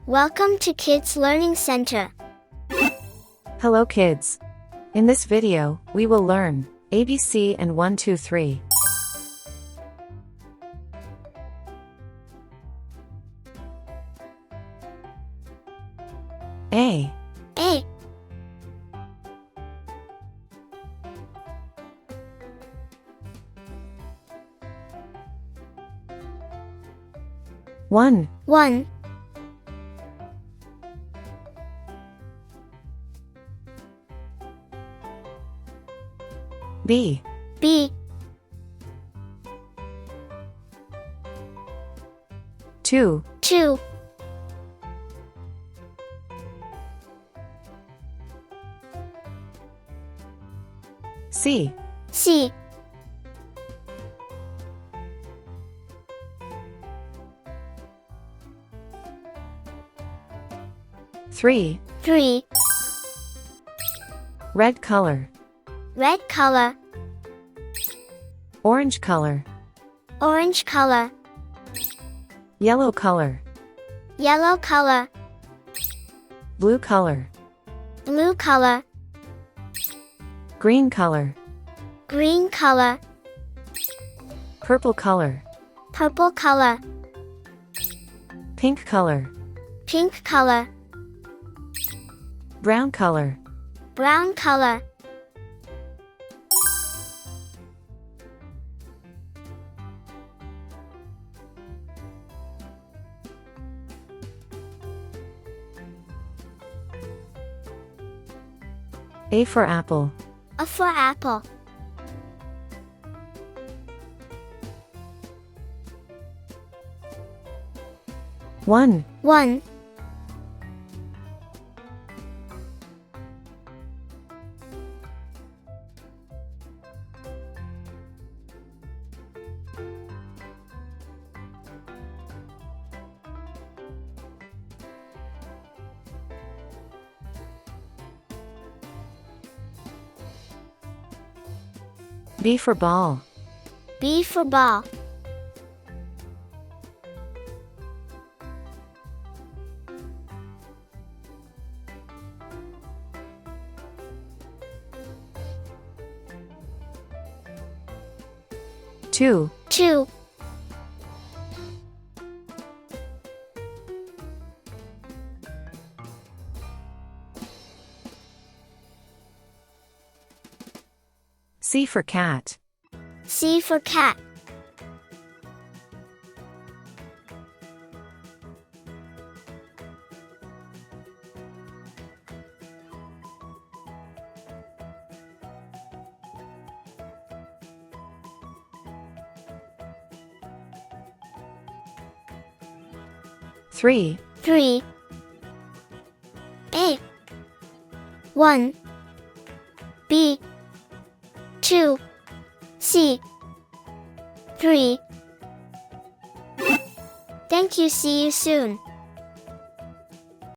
Welcome to Kids Learning Center. Hello kids. In this video, we will learn ABC and 1, 2, 3. A. A. One. 1. B. B. 2. 2. C. C. 3. 3. Red color. Red color. Orange color. Orange color. Yellow color. Yellow color. Blue color. Blue color. Green color. Green color. Purple color. Purple color. Pink color. Pink color. Brown color. Brown color. A for apple. A for apple. One. 1. B for ball. B for ball. Two. 2. C for cat. C for cat. Three. 3. A. 1. B. 2. C. 3. Thank you. See you soon.